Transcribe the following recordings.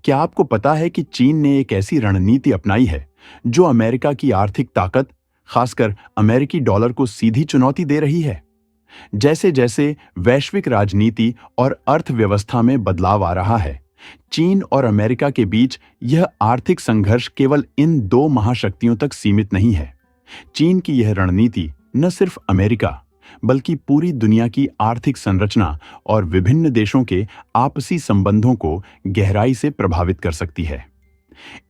क्या आपको पता है कि चीन ने एक ऐसी रणनीति अपनाई है जो अमेरिका की आर्थिक ताकत, खासकर अमेरिकी डॉलर को सीधी चुनौती दे रही है? जैसे जैसे वैश्विक राजनीति और अर्थव्यवस्था में बदलाव आ रहा है, चीन और अमेरिका के बीच यह आर्थिक संघर्ष केवल इन दो महाशक्तियों तक सीमित नहीं है। चीन की यह रणनीति न सिर्फ अमेरिका, बल्कि पूरी दुनिया की आर्थिक संरचना और विभिन्न देशों के आपसी संबंधों को गहराई से प्रभावित कर सकती है।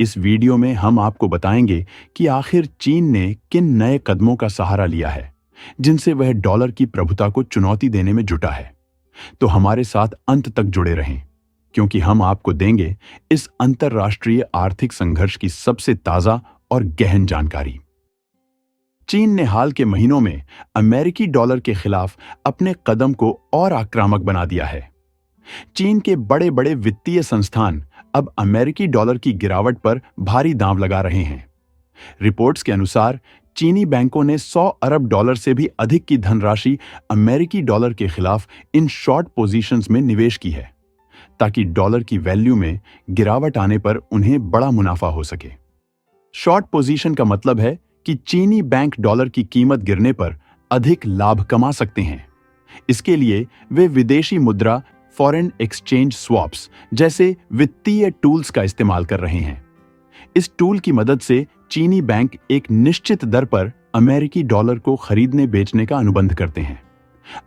इस वीडियो में हम आपको बताएंगे कि आखिर चीन ने किन नए कदमों का सहारा लिया है, जिनसे वह डॉलर की प्रभुता को चुनौती देने में जुटा है। तो हमारे साथ अंत तक जुड़े रहें, क्योंकि हम आपको देंगे इस अंतर्राष्ट्रीय आर्थिक संघर्ष की सबसे ताजा और गहन जानकारी। चीन ने हाल के महीनों में अमेरिकी डॉलर के खिलाफ अपने कदम को और आक्रामक बना दिया है। चीन के बड़े बड़े वित्तीय संस्थान अब अमेरिकी डॉलर की गिरावट पर भारी दांव लगा रहे हैं। रिपोर्ट्स के अनुसार चीनी बैंकों ने 100 अरब डॉलर से भी अधिक की धनराशि अमेरिकी डॉलर के खिलाफ इन शॉर्ट पोजीशंस में निवेश की है, ताकि डॉलर की वैल्यू में गिरावट आने पर उन्हें बड़ा मुनाफा हो सके। शॉर्ट पोजीशन का मतलब है कि चीनी बैंक डॉलर की कीमत गिरने पर अधिक लाभ कमा सकते हैं। इसके लिए वे विदेशी मुद्रा, फॉरेन एक्सचेंज स्वैप्स जैसे वित्तीय टूल्स का इस्तेमाल कर रहे हैं। इस टूल की मदद से चीनी बैंक एक निश्चित दर पर अमेरिकी डॉलर को खरीदने बेचने का अनुबंध करते हैं।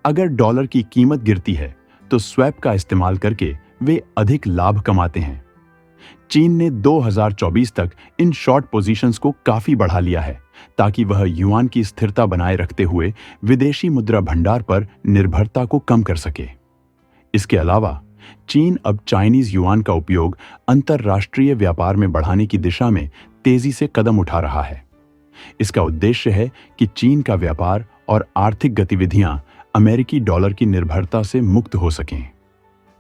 अगर डॉलर की कीमत गिरती है तो स्वैप का इस्तेमाल करके वे अधिक लाभ कमाते हैं। चीन ने 2024 तक इन शॉर्ट पोजीशंस को काफी बढ़ा लिया है, ताकि वह युआन की स्थिरता बनाए रखते हुए विदेशी मुद्रा भंडार पर निर्भरता को कम कर सके। इसके अलावा चीन अब चाइनीज युआन का उपयोग अंतरराष्ट्रीय व्यापार में बढ़ाने की दिशा में तेजी से कदम उठा रहा है। इसका उद्देश्य है कि चीन का व्यापार और आर्थिक गतिविधियां अमेरिकी डॉलर की निर्भरता से मुक्त हो सकें।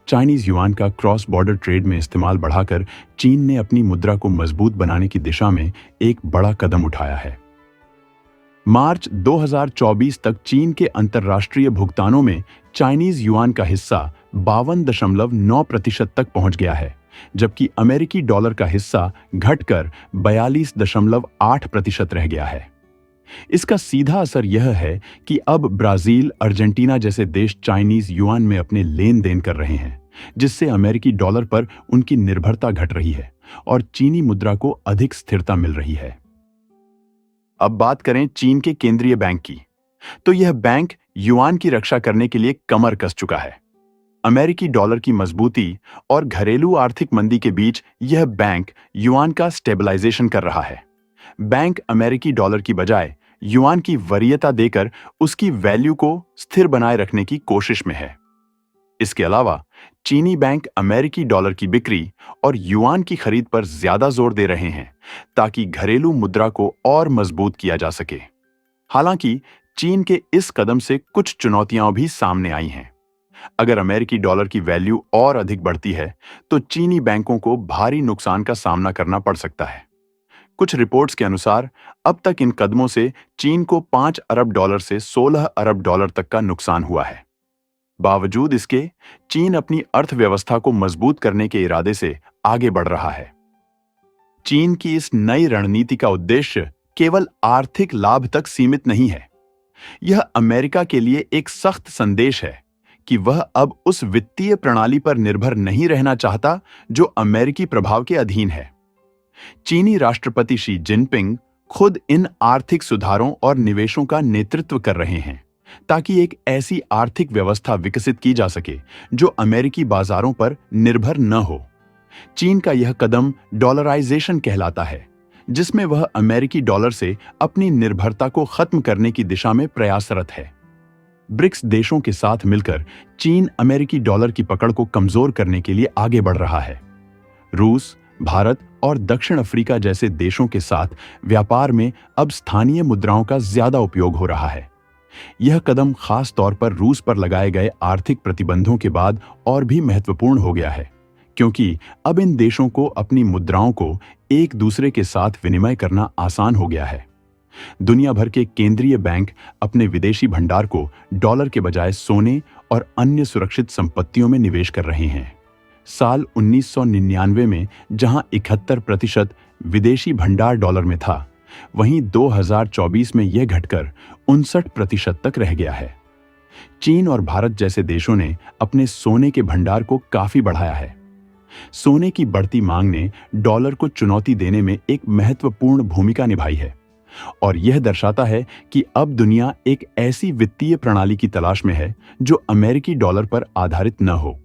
चाइनीज युआन का क्रॉस बॉर्डर ट्रेड में इस्तेमाल बढ़ाकर चीन ने अपनी मुद्रा को मजबूत बनाने की दिशा में एक बड़ा कदम उठाया है। मार्च 2024 तक चीन के अंतर्राष्ट्रीय भुगतानों में चाइनीज युआन का हिस्सा 52.9% तक पहुंच गया है, जबकि अमेरिकी डॉलर का हिस्सा घटकर 42.8% रह गया है। इसका सीधा असर यह है कि अब ब्राजील, अर्जेंटीना जैसे देश चाइनीज युआन में अपने लेन देन कर रहे हैं, जिससे अमेरिकी डॉलर पर उनकी निर्भरता घट रही है और चीनी मुद्रा को अधिक स्थिरता मिल रही है। अब बात करें चीन के केंद्रीय बैंक की, तो यह बैंक युआन की रक्षा करने के लिए कमर कस चुका है। अमेरिकी डॉलर की मजबूती और घरेलू आर्थिक मंदी के बीच यह बैंक युआन का स्टेबलाइजेशन कर रहा है। बैंक अमेरिकी डॉलर की बजाय युआन की वरीयता देकर उसकी वैल्यू को स्थिर बनाए रखने की कोशिश में है। इसके अलावा चीनी बैंक अमेरिकी डॉलर की बिक्री और युआन की खरीद पर ज्यादा जोर दे रहे हैं, ताकि घरेलू मुद्रा को और मजबूत किया जा सके। हालांकि चीन के इस कदम से कुछ चुनौतियां भी सामने आई हैं। अगर अमेरिकी डॉलर की वैल्यू और अधिक बढ़ती है तो चीनी बैंकों को भारी नुकसान का सामना करना पड़ सकता है। कुछ रिपोर्ट्स के अनुसार अब तक इन कदमों से चीन को 5 अरब डॉलर से 16 अरब डॉलर तक का नुकसान हुआ है। बावजूद इसके, चीन अपनी अर्थव्यवस्था को मजबूत करने के इरादे से आगे बढ़ रहा है। चीन की इस नई रणनीति का उद्देश्य केवल आर्थिक लाभ तक सीमित नहीं है। यह अमेरिका के लिए एक सख्त संदेश है कि वह अब उस वित्तीय प्रणाली पर निर्भर नहीं रहना चाहता जो अमेरिकी प्रभाव के अधीन है। चीनी राष्ट्रपति शी जिनपिंग खुद इन आर्थिक सुधारों और निवेशों का नेतृत्व कर रहे हैं, ताकि एक ऐसी आर्थिक व्यवस्था विकसित की जा सके जो अमेरिकी बाजारों पर निर्भर न हो। चीन का यह कदम डॉलराइजेशन कहलाता है, जिसमें वह अमेरिकी डॉलर से अपनी निर्भरता को खत्म करने की दिशा में प्रयासरत है। ब्रिक्स देशों के साथ मिलकर चीन अमेरिकी डॉलर की पकड़ को कमजोर करने के लिए आगे बढ़ रहा है। रूस, भारत और दक्षिण अफ्रीका जैसे देशों के साथ व्यापार में अब स्थानीय मुद्राओं का ज्यादा उपयोग हो रहा है। यह कदम खास तौर पर रूस पर लगाए गए आर्थिक प्रतिबंधों के बाद और भी महत्वपूर्ण हो गया है, क्योंकि अब इन देशों को अपनी मुद्राओं को एक दूसरे के साथ विनिमय करना आसान हो गया है। दुनिया भर के केंद्रीय बैंक अपने विदेशी भंडार को डॉलर के बजाय सोने और अन्य सुरक्षित संपत्तियों में निवेश कर रहे हैं। साल 1999 में जहां 71% विदेशी भंडार डॉलर में था, वहीं 2024 में यह घटकर 59% तक रह गया है। चीन और भारत जैसे देशों ने अपने सोने के भंडार को काफी बढ़ाया है। सोने की बढ़ती मांग ने डॉलर को चुनौती देने में एक महत्वपूर्ण भूमिका निभाई है और यह दर्शाता है कि अब दुनिया एक ऐसी वित्तीय प्रणाली की तलाश में है जो अमेरिकी डॉलर पर आधारित न हो।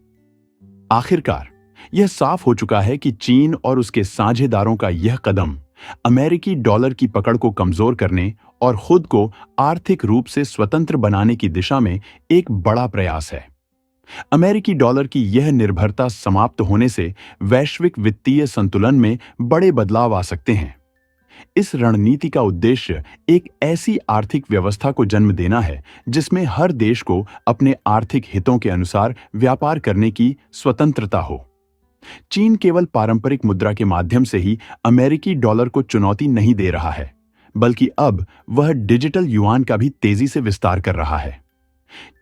आखिरकार यह साफ हो चुका है कि चीन और उसके साझेदारों का यह कदम अमेरिकी डॉलर की पकड़ को कमजोर करने और खुद को आर्थिक रूप से स्वतंत्र बनाने की दिशा में एक बड़ा प्रयास है। अमेरिकी डॉलर की यह निर्भरता समाप्त होने से वैश्विक वित्तीय संतुलन में बड़े बदलाव आ सकते हैं। इस रणनीति का उद्देश्य एक ऐसी आर्थिक व्यवस्था को जन्म देना है जिसमें हर देश को अपने आर्थिक हितों के अनुसार व्यापार करने की स्वतंत्रता हो। चीन केवल पारंपरिक मुद्रा के माध्यम से ही अमेरिकी डॉलर को चुनौती नहीं दे रहा है, बल्कि अब वह डिजिटल युआन का भी तेजी से विस्तार कर रहा है।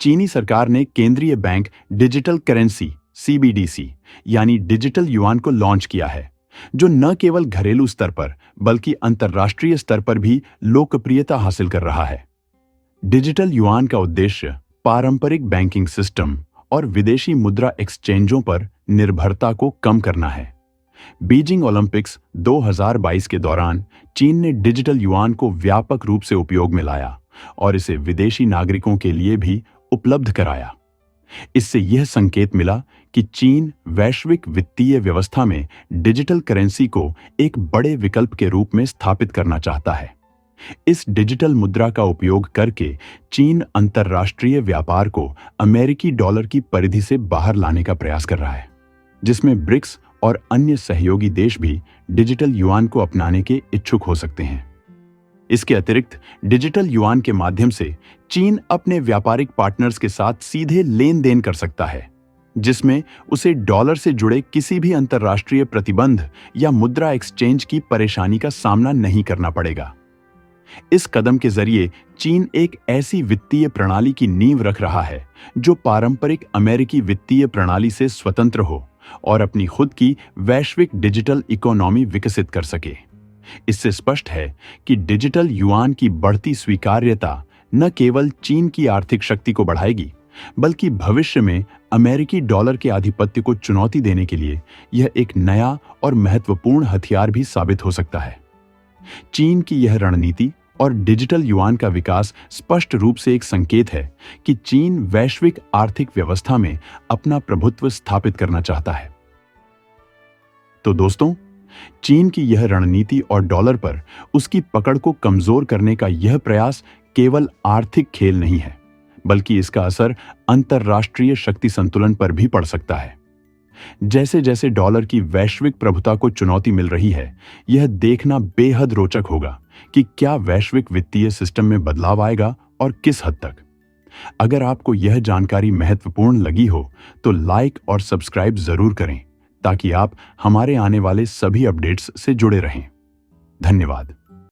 चीनी सरकार ने केंद्रीय बैंक डिजिटल करेंसी सीबीडीसी यानी डिजिटल युआन को लॉन्च किया है, जो न केवल घरेलू स्तर पर बल्कि अंतर्राष्ट्रीय स्तर पर भी लोकप्रियता हासिल कर रहा है। डिजिटल युआन का उद्देश्य पारंपरिक बैंकिंग सिस्टम और विदेशी मुद्रा एक्सचेंजों पर निर्भरता को कम करना है। बीजिंग ओलंपिक्स 2022 के दौरान चीन ने डिजिटल युआन को व्यापक रूप से उपयोग में लाया और इसे विदेशी नागरिकों के लिए भी उपलब्ध कराया। इससे यह संकेत मिला कि चीन वैश्विक वित्तीय व्यवस्था में डिजिटल करेंसी को एक बड़े विकल्प के रूप में स्थापित करना चाहता है। इस डिजिटल मुद्रा का उपयोग करके चीन अंतर्राष्ट्रीय व्यापार को अमेरिकी डॉलर की परिधि से बाहर लाने का प्रयास कर रहा है, जिसमें ब्रिक्स और अन्य सहयोगी देश भी डिजिटल युआन को अपनाने के इच्छुक हो सकते हैं। इसके अतिरिक्त डिजिटल युआन के माध्यम से चीन अपने व्यापारिक पार्टनर्स के साथ सीधे लेन देन कर सकता है, जिसमें उसे डॉलर से जुड़े किसी भी अंतर्राष्ट्रीय प्रतिबंध या मुद्रा एक्सचेंज की परेशानी का सामना नहीं करना पड़ेगा। इस कदम के जरिए चीन एक ऐसी वित्तीय प्रणाली की नींव रख रहा है जो पारंपरिक अमेरिकी वित्तीय प्रणाली से स्वतंत्र हो और अपनी खुद की वैश्विक डिजिटल इकोनॉमी विकसित कर सके। इससे स्पष्ट है कि डिजिटल युआन की बढ़ती स्वीकार्यता न केवल चीन की आर्थिक शक्ति को बढ़ाएगी, बल्कि भविष्य में अमेरिकी डॉलर के आधिपत्य को चुनौती देने के लिए यह एक नया और महत्वपूर्ण हथियार भी साबित हो सकता है। चीन की यह रणनीति और डिजिटल युआन का विकास स्पष्ट रूप से एक संकेत है कि चीन वैश्विक आर्थिक व्यवस्था में अपना प्रभुत्व स्थापित करना चाहता है। तो दोस्तों, चीन की यह रणनीति और डॉलर पर उसकी पकड़ को कमजोर करने का यह प्रयास केवल आर्थिक खेल नहीं है, बल्कि इसका असर अंतर्राष्ट्रीय शक्ति संतुलन पर भी पड़ सकता है। जैसे जैसे डॉलर की वैश्विक प्रभुता को चुनौती मिल रही है, यह देखना बेहद रोचक होगा कि क्या वैश्विक वित्तीय सिस्टम में बदलाव आएगा और किस हद तक। अगर आपको यह जानकारी महत्वपूर्ण लगी हो तो लाइक और सब्सक्राइब जरूर करें ताकि आप हमारे आने वाले सभी अपडेट्स से जुड़े रहें। धन्यवाद।